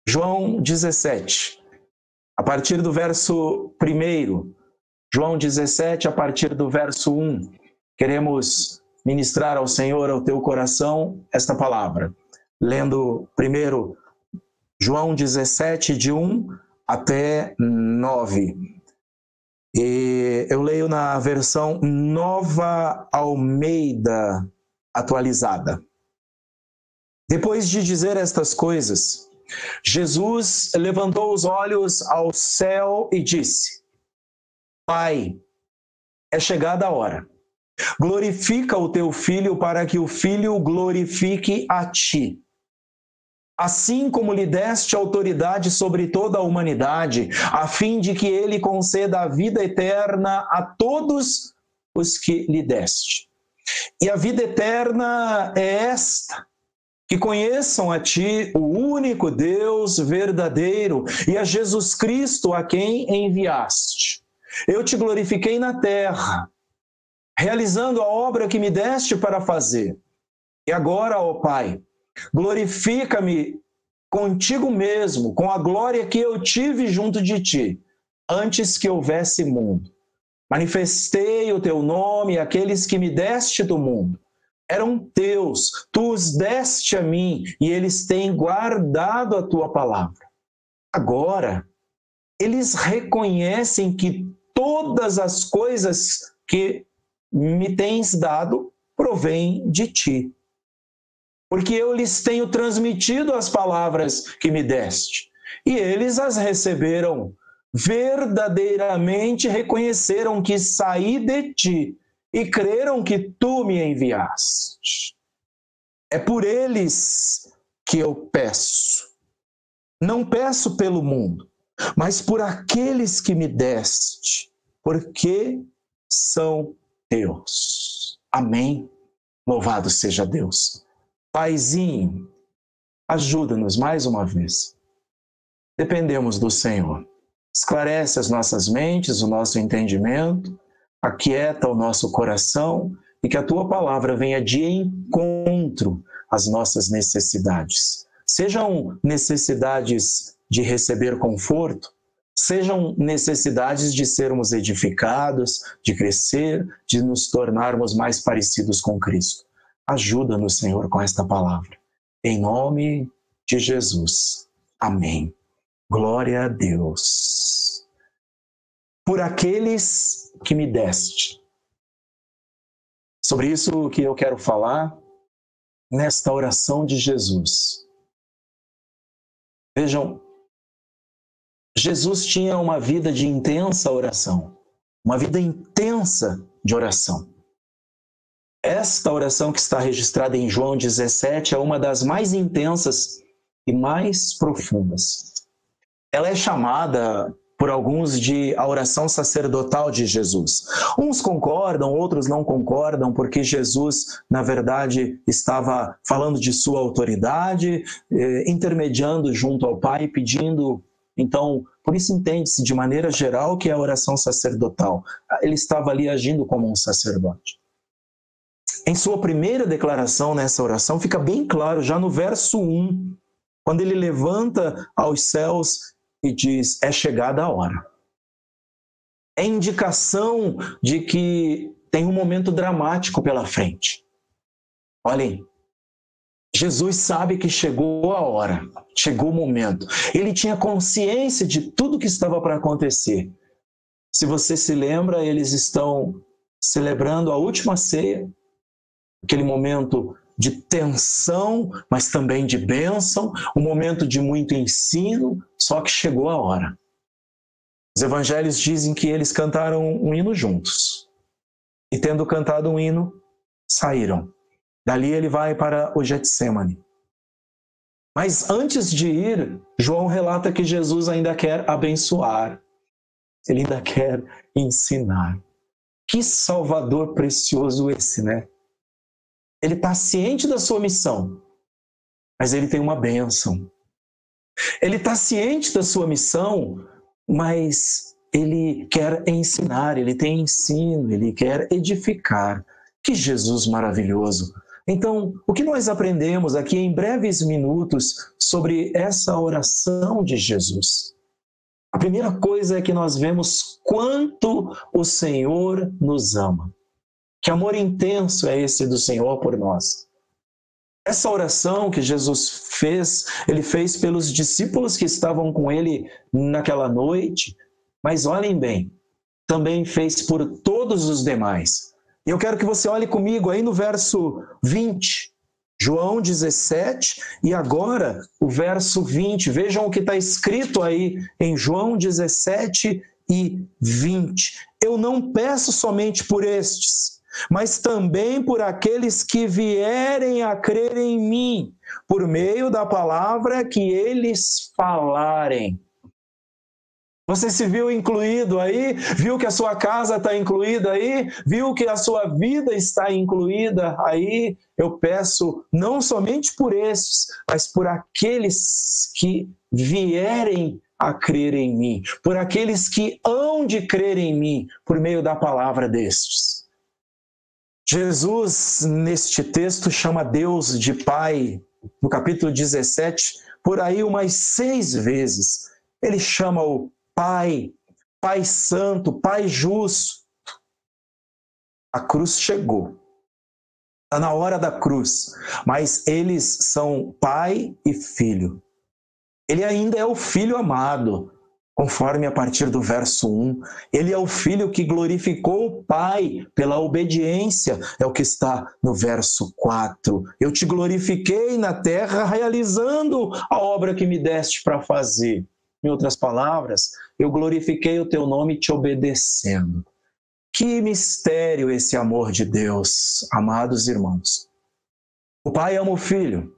João 17, a partir do verso 1. João 17, a partir do verso 1. Queremos ministrar ao Senhor, ao teu coração, esta palavra. Lendo primeiro João 17, de 1 até 9. E eu leio na versão Nova Almeida atualizada. Depois de dizer estas coisas, Jesus levantou os olhos ao céu e disse: Pai, é chegada a hora. Glorifica o teu Filho para que o Filho glorifique a ti. Assim como lhe deste autoridade sobre toda a humanidade, a fim de que ele conceda a vida eterna a todos os que lhe deste. E a vida eterna é esta: que conheçam a ti, o único Deus verdadeiro, e a Jesus Cristo, a quem enviaste. Eu te glorifiquei na terra, realizando a obra que me deste para fazer. E agora, ó Pai, glorifica-me contigo mesmo, com a glória que eu tive junto de ti, antes que houvesse mundo. Manifestei o teu nome àqueles que me deste do mundo. Eram teus, tu os deste a mim, e eles têm guardado a tua palavra. Agora, eles reconhecem que todas as coisas que me tens dado provêm de ti. Porque eu lhes tenho transmitido as palavras que me deste, e eles as receberam. Verdadeiramente reconheceram que saí de ti, e creram que tu me enviaste. É por eles que eu peço. Não peço pelo mundo, mas por aqueles que me deste, porque são teus. Amém. Louvado seja Deus. Paizinho, ajuda-nos mais uma vez. Dependemos do Senhor. Esclarece as nossas mentes, o nosso entendimento, aquieta o nosso coração e que a tua palavra venha de encontro às nossas necessidades. Sejam necessidades de receber conforto, sejam necessidades de sermos edificados, de crescer, de nos tornarmos mais parecidos com Cristo. Ajuda-nos, Senhor, com esta palavra. Em nome de Jesus. Amém. Glória a Deus. Por aqueles que me deste. Sobre isso que eu quero falar nesta oração de Jesus. Vejam, Jesus tinha uma vida de intensa oração, uma vida intensa de oração. Esta oração que está registrada em João 17 é uma das mais intensas e mais profundas. Ela é chamada por alguns de a oração sacerdotal de Jesus. Uns concordam, outros não concordam, porque Jesus, na verdade, estava falando de sua autoridade, intermediando junto ao Pai, pedindo. Então, por isso entende-se de maneira geral que é a oração sacerdotal. Ele estava ali agindo como um sacerdote. Em sua primeira declaração nessa oração, fica bem claro, já no verso 1, quando ele levanta aos céus e diz: é chegada a hora. É indicação de que tem um momento dramático pela frente. Olhem, Jesus sabe que chegou a hora, chegou o momento. Ele tinha consciência de tudo que estava para acontecer. Se você se lembra, eles estão celebrando a última ceia, aquele momento de tensão, mas também de bênção, um momento de muito ensino, só que chegou a hora. Os evangelhos dizem que eles cantaram um hino juntos. E tendo cantado um hino, saíram. Dali ele vai para o Getsêmani. Mas antes de ir, João relata que Jesus ainda quer abençoar. Ele ainda quer ensinar. Que Salvador precioso esse, né? Ele está ciente da sua missão, mas ele tem uma bênção. Ele está ciente da sua missão, mas ele quer ensinar, ele tem ensino, ele quer edificar. Que Jesus maravilhoso! Então, o que nós aprendemos aqui em breves minutos sobre essa oração de Jesus? A primeira coisa é que nós vemos quanto o Senhor nos ama. Que amor intenso é esse do Senhor por nós. Essa oração que Jesus fez, ele fez pelos discípulos que estavam com ele naquela noite, mas olhem bem, também fez por todos os demais. E eu quero que você olhe comigo aí no verso 20, João 17, e agora o verso 20. Vejam o que está escrito aí em João 17 e 20. Eu não peço somente por estes, mas também por aqueles que vierem a crer em mim, por meio da palavra que eles falarem. Você se viu incluído aí? Viu que a sua casa está incluída aí? Viu que a sua vida está incluída aí? Eu peço não somente por esses, mas por aqueles que vierem a crer em mim, por aqueles que hão de crer em mim, por meio da palavra destes. Jesus, neste texto, chama Deus de Pai, no capítulo 17, por aí umas 6 vezes. Ele chama o Pai, Pai Santo, Pai Justo. A cruz chegou. Está na hora da cruz. Mas eles são Pai e Filho. Ele ainda é o Filho amado, conforme a partir do verso 1. Ele é o Filho que glorificou o Pai pela obediência, é o que está no verso 4. Eu te glorifiquei na terra realizando a obra que me deste para fazer. Em outras palavras, eu glorifiquei o teu nome te obedecendo. Que mistério esse amor de Deus, amados irmãos. O Pai ama o Filho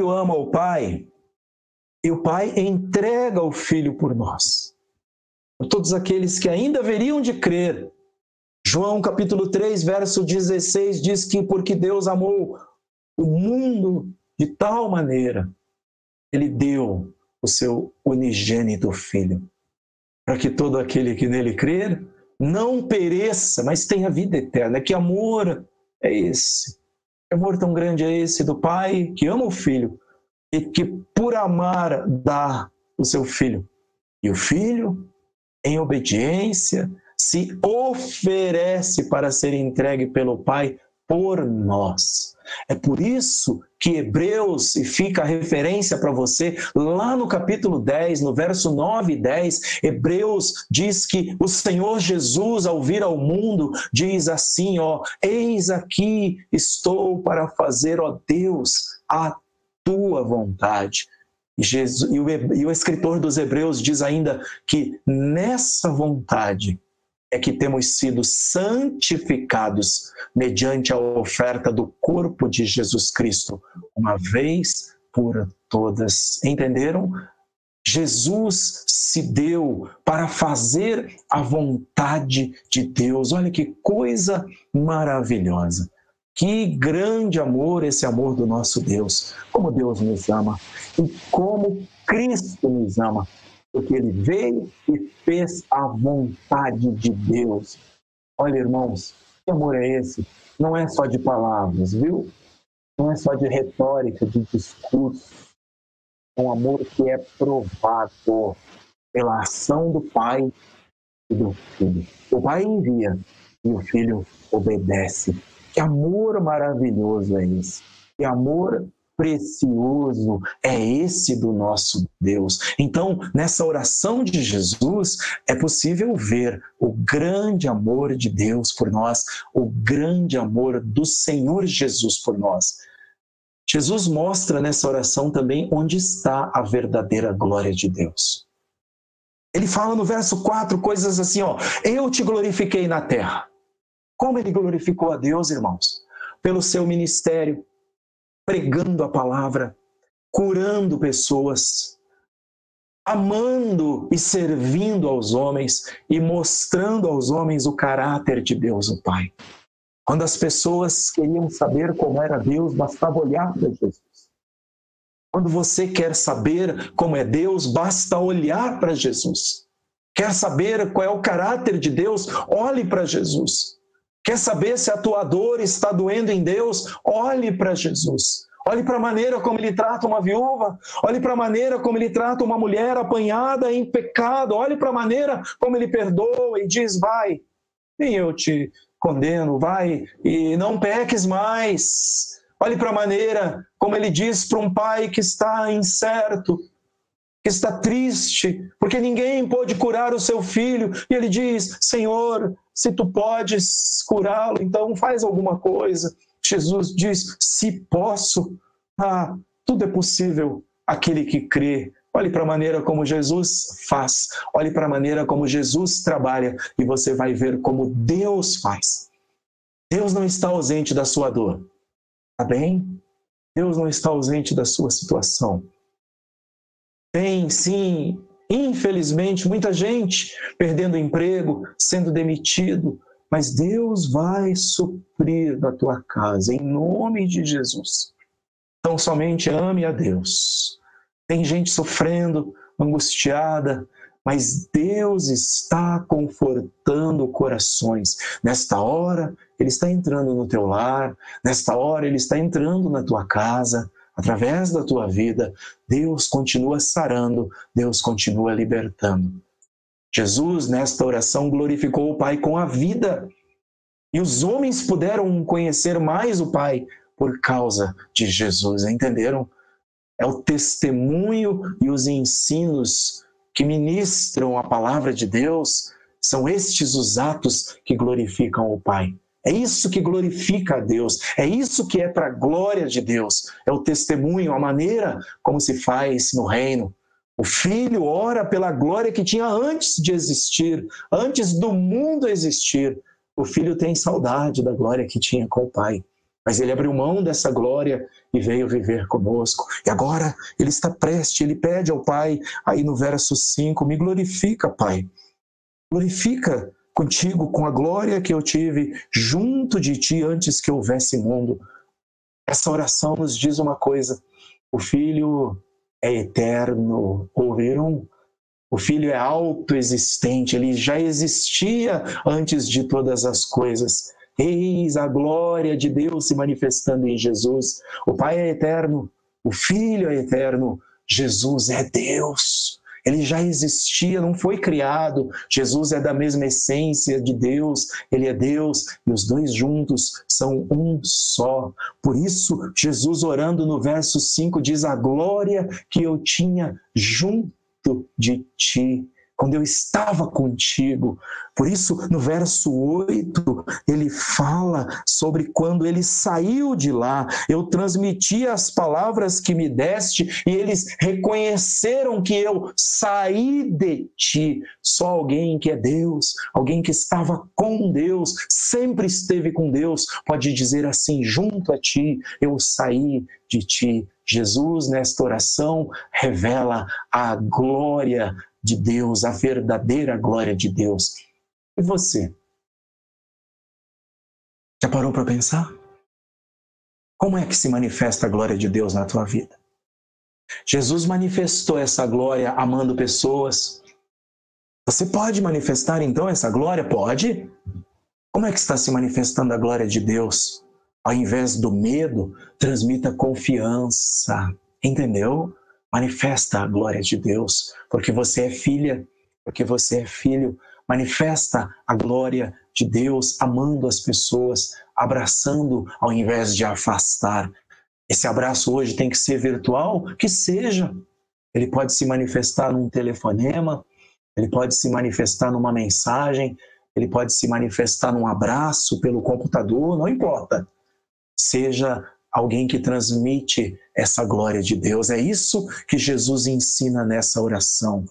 ama o Pai, e o Pai entrega o Filho por nós. Por todos aqueles que ainda haveriam de crer. João capítulo 3, verso 16 diz que porque Deus amou o mundo de tal maneira, Ele deu o seu unigênito Filho, para que todo aquele que nele crer não pereça, mas tenha vida eterna. Que amor é esse? Que amor tão grande é esse do Pai que ama o Filho e que por amar dá o seu Filho. E o Filho, em obediência, se oferece para ser entregue pelo Pai por nós. É por isso que Hebreus, e fica a referência para você, lá no capítulo 10, no verso 9 e 10, Hebreus diz que o Senhor Jesus, ao vir ao mundo, diz assim, ó, eis aqui estou para fazer, ó Deus, a tua vontade. E o escritor dos Hebreus diz ainda que nessa vontade é que temos sido santificados mediante a oferta do corpo de Jesus Cristo, uma vez por todas. Entenderam? Jesus se deu para fazer a vontade de Deus. Olha que coisa maravilhosa. Que grande amor, esse amor do nosso Deus. Como Deus nos ama e como Cristo nos ama. Porque Ele veio e fez a vontade de Deus. Olha, irmãos, que amor é esse? Não é só de palavras, viu? Não é só de retórica, de discurso. É um amor que é provado pela ação do Pai e do Filho. O Pai envia e o Filho obedece. Que amor maravilhoso é esse? Que amor precioso é esse do nosso Deus. Então, nessa oração de Jesus, é possível ver o grande amor de Deus por nós, o grande amor do Senhor Jesus por nós. Jesus mostra nessa oração também onde está a verdadeira glória de Deus. Ele fala no verso 4 coisas assim, ó, eu te glorifiquei na terra. Como ele glorificou a Deus, irmãos? Pelo seu ministério, pregando a palavra, curando pessoas, amando e servindo aos homens e mostrando aos homens o caráter de Deus, o Pai. Quando as pessoas queriam saber como era Deus, bastava olhar para Jesus. Quando você quer saber como é Deus, basta olhar para Jesus. Quer saber qual é o caráter de Deus? Olhe para Jesus. Quer saber se a tua dor está doendo em Deus? Olhe para Jesus. Olhe para a maneira como Ele trata uma viúva. Olhe para a maneira como Ele trata uma mulher apanhada em pecado. Olhe para a maneira como Ele perdoa e diz, vai, nem eu te condeno, vai e não peques mais. Olhe para a maneira como Ele diz para um pai que está incerto, que está triste, porque ninguém pôde curar o seu filho. E Ele diz, Senhor, se Tu podes curá-lo, então faz alguma coisa. Jesus diz, se posso, tudo é possível aquele que crê. Olhe para a maneira como Jesus faz, olhe para a maneira como Jesus trabalha e você vai ver como Deus faz. Deus não está ausente da sua dor, tá bem? Deus não está ausente da sua situação. Tem, sim, infelizmente, muita gente perdendo emprego, sendo demitido, mas Deus vai suprir na tua casa, em nome de Jesus. Então, somente ame a Deus. Tem gente sofrendo, angustiada, mas Deus está confortando corações. Nesta hora, Ele está entrando no teu lar, nesta hora, Ele está entrando na tua casa, através da tua vida. Deus continua sarando, Deus continua libertando. Jesus, nesta oração, glorificou o Pai com a vida. E os homens puderam conhecer mais o Pai por causa de Jesus, entenderam? É o testemunho e os ensinos que ministram a palavra de Deus, são estes os atos que glorificam o Pai. É isso que glorifica a Deus, é isso que é para a glória de Deus. É o testemunho, a maneira como se faz no reino. O Filho ora pela glória que tinha antes de existir, antes do mundo existir. O Filho tem saudade da glória que tinha com o Pai. Mas Ele abriu mão dessa glória e veio viver conosco. E agora Ele está prestes, Ele pede ao Pai, aí no verso 5, me glorifica, Pai. Glorifica contigo com a glória que eu tive junto de Ti antes que houvesse mundo. Essa oração nos diz uma coisa, o Filho é eterno, ouviram? O Filho é autoexistente, Ele já existia antes de todas as coisas. Eis a glória de Deus se manifestando em Jesus. O Pai é eterno, o Filho é eterno, Jesus é Deus. Ele já existia, não foi criado. Jesus é da mesma essência de Deus, Ele é Deus e os dois juntos são um só. Por isso, Jesus orando no verso 5 diz, a glória que eu tinha junto de Ti, quando eu estava contigo. Por isso, no verso 8, ele fala sobre quando ele saiu de lá, eu transmiti as palavras que me deste e eles reconheceram que eu saí de ti. Só alguém que é Deus, alguém que estava com Deus, sempre esteve com Deus, pode dizer assim, junto a ti, eu saí de ti. Jesus, nesta oração, revela a glória de Deus, a verdadeira glória de Deus. E você? Já parou para pensar? Como é que se manifesta a glória de Deus na tua vida? Jesus manifestou essa glória amando pessoas. Você pode manifestar então essa glória? Pode. Como é que está se manifestando a glória de Deus? Ao invés do medo, transmita confiança. Entendeu? Manifesta a glória de Deus, porque você é filha, porque você é filho. Manifesta a glória de Deus, amando as pessoas, abraçando ao invés de afastar. Esse abraço hoje tem que ser virtual? Que seja. Ele pode se manifestar num telefonema, ele pode se manifestar numa mensagem, ele pode se manifestar num abraço pelo computador, não importa. Seja alguém que transmite essa glória de Deus. É isso que Jesus ensina nessa oração.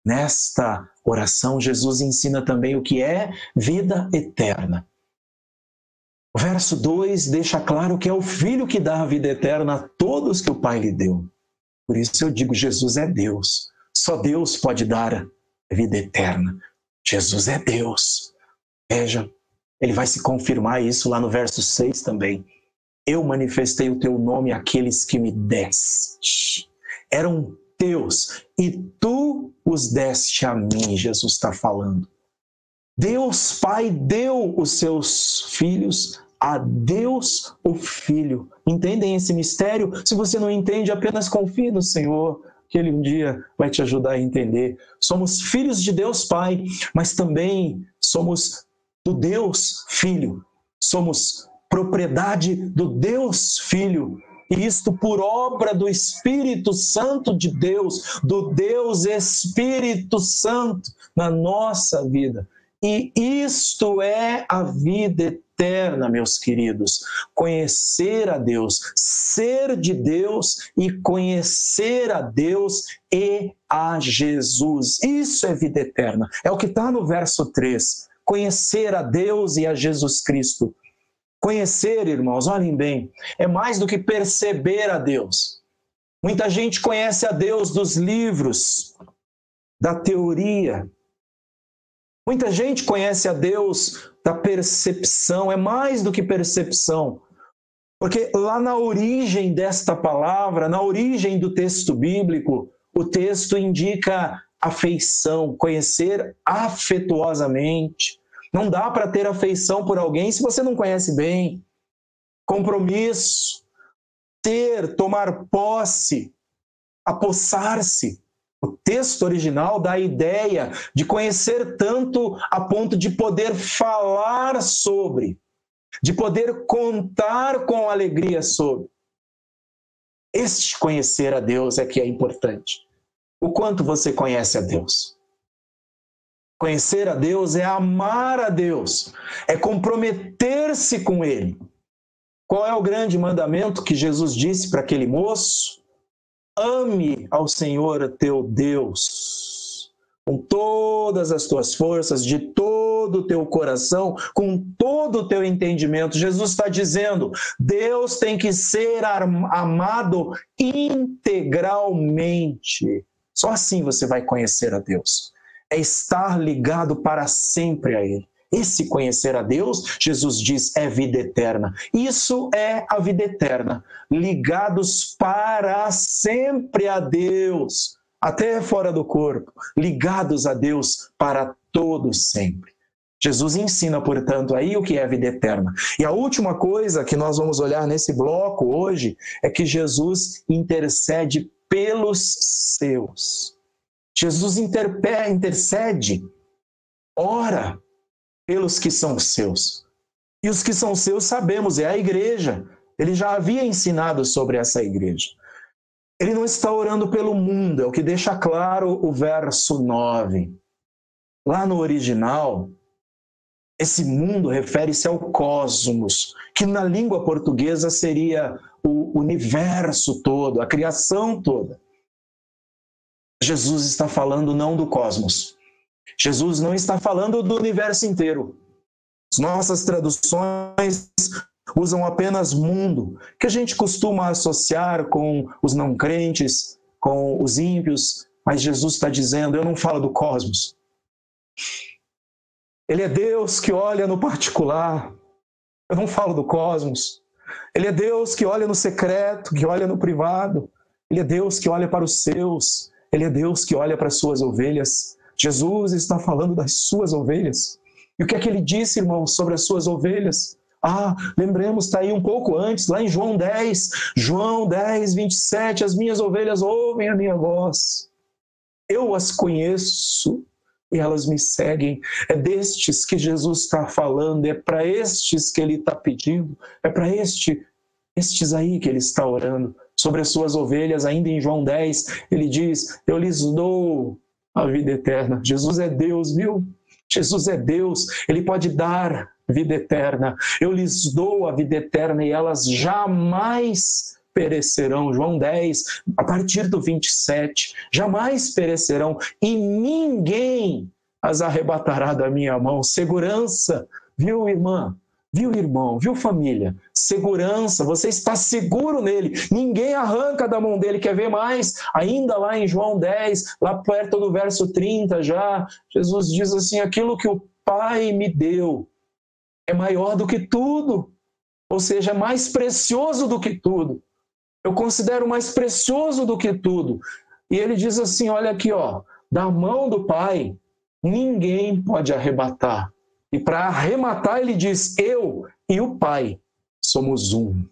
Nesta oração, Jesus ensina também o que é vida eterna. O verso 2 deixa claro que é o Filho que dá a vida eterna a todos que o Pai lhe deu. Por isso eu digo, Jesus é Deus. Só Deus pode dar a vida eterna. Jesus é Deus. Veja, ele vai se confirmar isso lá no verso 6 também. Eu manifestei o teu nome àqueles que me deste. Eram teus e tu os deste a mim, Jesus está falando. Deus Pai deu os seus filhos a Deus o Filho. Entendem esse mistério? Se você não entende, apenas confie no Senhor, que Ele um dia vai te ajudar a entender. Somos filhos de Deus Pai, mas também somos do Deus Filho. Somos propriedade do Deus Filho. E isto por obra do Espírito Santo de Deus, do Deus Espírito Santo na nossa vida. E isto é a vida eterna, meus queridos. Conhecer a Deus, ser de Deus e conhecer a Deus e a Jesus. Isso é vida eterna. É o que está no verso 3. Conhecer a Deus e a Jesus Cristo. Conhecer, irmãos, olhem bem, é mais do que perceber a Deus. Muita gente conhece a Deus dos livros, da teoria. Muita gente conhece a Deus da percepção, é mais do que percepção. Porque lá na origem desta palavra, na origem do texto bíblico, o texto indica afeição, conhecer afetuosamente. Não dá para ter afeição por alguém se você não conhece bem. Compromisso, ter, tomar posse, apossar-se. O texto original dá a ideia de conhecer tanto a ponto de poder falar sobre, de poder contar com alegria sobre. Este conhecer a Deus é que é importante. O quanto você conhece a Deus? Conhecer a Deus é amar a Deus, é comprometer-se com Ele. Qual é o grande mandamento que Jesus disse para aquele moço? Ame ao Senhor teu Deus com todas as tuas forças, de todo o teu coração, com todo o teu entendimento. Jesus está dizendo, Deus tem que ser amado integralmente. Só assim você vai conhecer a Deus. É estar ligado para sempre a Ele. Esse conhecer a Deus, Jesus diz, é vida eterna. Isso é a vida eterna. Ligados para sempre a Deus, até fora do corpo. Ligados a Deus para todo sempre. Jesus ensina, portanto, aí o que é a vida eterna. E a última coisa que nós vamos olhar nesse bloco hoje é que Jesus intercede pelos seus. Jesus intercede, ora pelos que são seus. E os que são seus, sabemos, é a igreja. Ele já havia ensinado sobre essa igreja. Ele não está orando pelo mundo, é o que deixa claro o verso 9. Lá no original, esse mundo refere-se ao cosmos, que na língua portuguesa seria o universo todo, a criação toda. Jesus está falando não do cosmos. Jesus não está falando do universo inteiro. As nossas traduções usam apenas mundo, que a gente costuma associar com os não crentes, com os ímpios, mas Jesus está dizendo, eu não falo do cosmos. Ele é Deus que olha no particular, eu não falo do cosmos. Ele é Deus que olha no secreto, que olha no privado. Ele é Deus que olha para os seus. Ele é Deus que olha para as suas ovelhas. Jesus está falando das suas ovelhas. E o que é que ele disse, irmãos, sobre as suas ovelhas? Lembremos, está aí um pouco antes, lá em João 10, 27, as minhas ovelhas ouvem a minha voz. Eu as conheço e elas me seguem. É destes que Jesus está falando, é para estes que ele está pedindo, é para estes aí que ele está orando. Sobre as suas ovelhas, ainda em João 10, ele diz, eu lhes dou a vida eterna. Jesus é Deus, viu? Jesus é Deus, Ele pode dar vida eterna. Eu lhes dou a vida eterna e elas jamais perecerão. João 10, a partir do 27, jamais perecerão e ninguém as arrebatará da minha mão. Segurança, viu, irmã? Viu, irmão? Viu, família? Segurança, você está seguro nele. Ninguém arranca da mão dele. Quer ver mais? Ainda lá em João 10, lá perto do verso 30 já, Jesus diz assim, aquilo que o Pai me deu é maior do que tudo. Ou seja, é mais precioso do que tudo. Eu considero mais precioso do que tudo. E ele diz assim, olha aqui, ó, da mão do Pai, ninguém pode arrebatar. E para arrematar, ele diz: eu e o Pai somos um.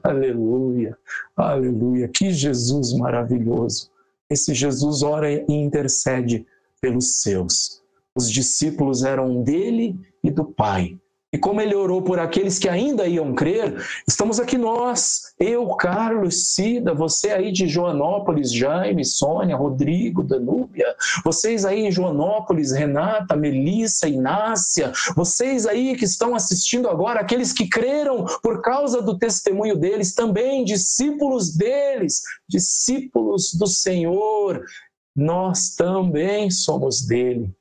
Aleluia, aleluia, que Jesus maravilhoso. Esse Jesus ora e intercede pelos seus. Os discípulos eram dele e do Pai. E como ele orou por aqueles que ainda iam crer, estamos aqui nós, eu, Carlos, Cida, você aí de Joanópolis, Jaime, Sônia, Rodrigo, Danúbia, vocês aí em Joanópolis, Renata, Melissa, Inácia, vocês aí que estão assistindo agora, aqueles que creram por causa do testemunho deles, também discípulos deles, discípulos do Senhor, nós também somos dele.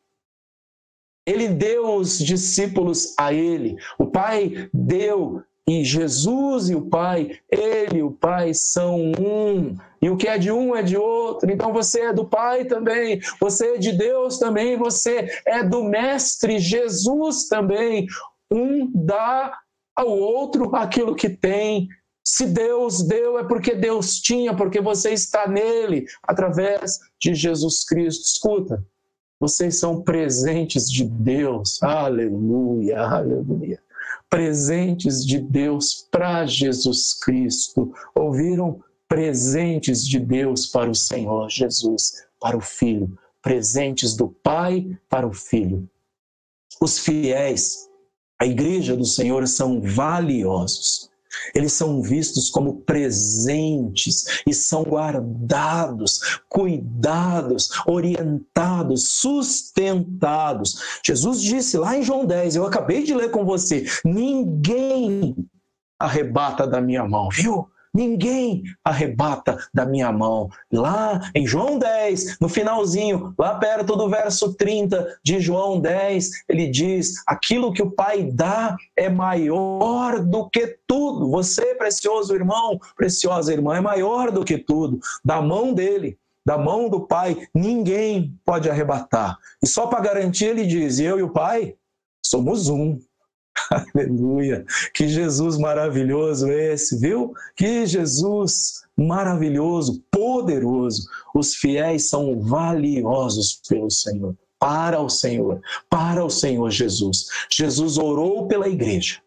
Ele deu os discípulos a ele. O Pai deu, e Jesus e o Pai, ele e o Pai são um. E o que é de um é de outro. Então você é do Pai também, você é de Deus também, você é do Mestre Jesus também. Um dá ao outro aquilo que tem. Se Deus deu, é porque Deus tinha, porque você está nele, através de Jesus Cristo. Escuta. Vocês são presentes de Deus, aleluia, aleluia. Presentes de Deus para Jesus Cristo. Ouviram? Presentes de Deus para o Senhor Jesus, para o Filho. Presentes do Pai para o Filho. Os fiéis, a igreja do Senhor, são valiosos. Eles são vistos como presentes e são guardados, cuidados, orientados, sustentados. Jesus disse lá em João 10, eu acabei de ler com você, ninguém arrebata da minha mão, viu? Ninguém arrebata da minha mão. Lá em João 10, no finalzinho, lá perto do verso 30 de João 10, ele diz, aquilo que o Pai dá é maior do que tudo. Você, precioso irmão, preciosa irmã, é maior do que tudo. Da mão dele, da mão do Pai, ninguém pode arrebatar. E só para garantir, ele diz, eu e o Pai somos um. Aleluia, que Jesus maravilhoso esse, viu? Que Jesus maravilhoso, poderoso. Os fiéis são valiosos pelo Senhor, para o Senhor Jesus. Jesus orou pela igreja.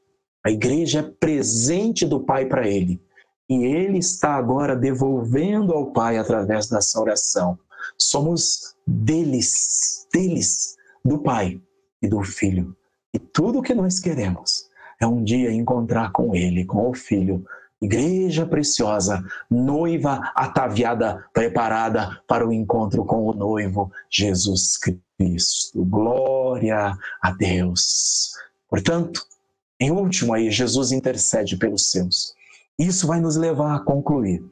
A igreja é presente do Pai para ele. E ele está agora devolvendo ao Pai através dessa oração. Somos deles, do Pai e do Filho. E tudo o que nós queremos é um dia encontrar com Ele, com o Filho. Igreja preciosa, noiva ataviada, preparada para o encontro com o noivo Jesus Cristo. Glória a Deus. Portanto, em último aí, Jesus intercede pelos seus. Isso vai nos levar a concluir.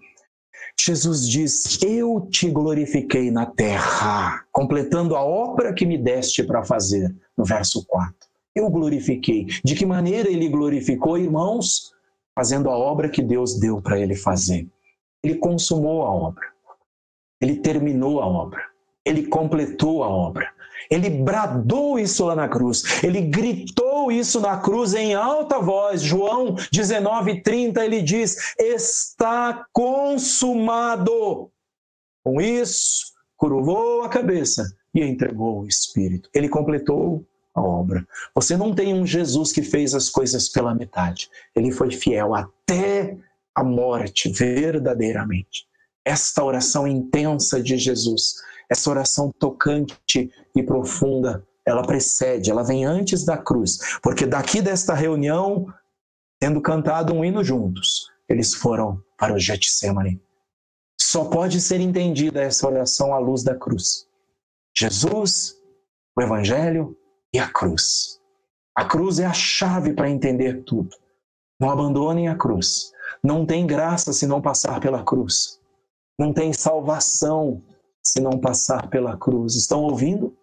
Jesus diz, eu te glorifiquei na terra, completando a obra que me deste para fazer, no verso 4. Eu glorifiquei. De que maneira ele glorificou, irmãos? Fazendo a obra que Deus deu para ele fazer. Ele consumou a obra. Ele terminou a obra. Ele completou a obra. Ele bradou isso lá na cruz. Ele gritou isso na cruz em alta voz. João 19:30, ele diz, está consumado. Com isso, curvou a cabeça e entregou o Espírito. Ele completou a obra. Você não tem um Jesus que fez as coisas pela metade. Ele foi fiel até a morte, verdadeiramente. Esta oração intensa de Jesus, essa oração tocante e profunda, ela precede, ela vem antes da cruz, porque daqui desta reunião, tendo cantado um hino juntos, eles foram para o Getsemane. Só pode ser entendida essa oração à luz da cruz. Jesus, o Evangelho e a cruz. A cruz é a chave para entender tudo. Não abandonem a cruz. Não tem graça se não passar pela cruz. Não tem salvação se não passar pela cruz. Estão ouvindo?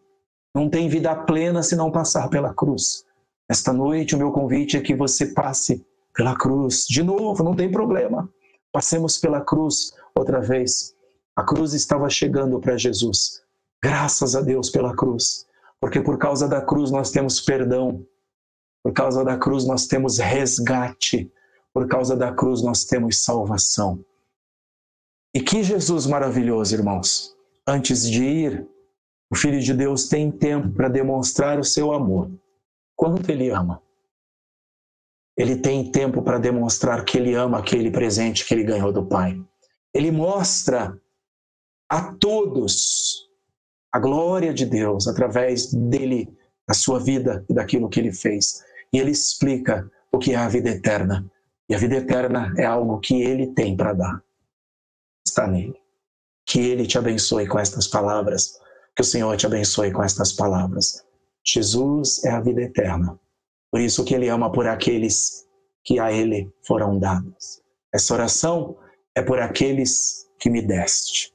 Não tem vida plena se não passar pela cruz. Esta noite o meu convite é que você passe pela cruz. De novo, não tem problema. Passemos pela cruz outra vez. A cruz estava chegando para Jesus. Graças a Deus pela cruz. Porque por causa da cruz nós temos perdão. Por causa da cruz nós temos resgate. Por causa da cruz nós temos salvação. E que Jesus maravilhoso, irmãos. Antes de ir O Filho de Deus tem tempo para demonstrar o seu amor. Quanto ele ama. Ele tem tempo para demonstrar que ele ama aquele presente que ele ganhou do Pai. Ele mostra a todos a glória de Deus através dele, da sua vida e daquilo que ele fez. E ele explica o que é a vida eterna. E a vida eterna é algo que ele tem para dar. Está nele. Que ele te abençoe com estas palavras. Que o Senhor te abençoe com estas palavras. Jesus é a vida eterna. Por isso que ele ama por aqueles que a ele foram dados. Essa oração é por aqueles que me deste.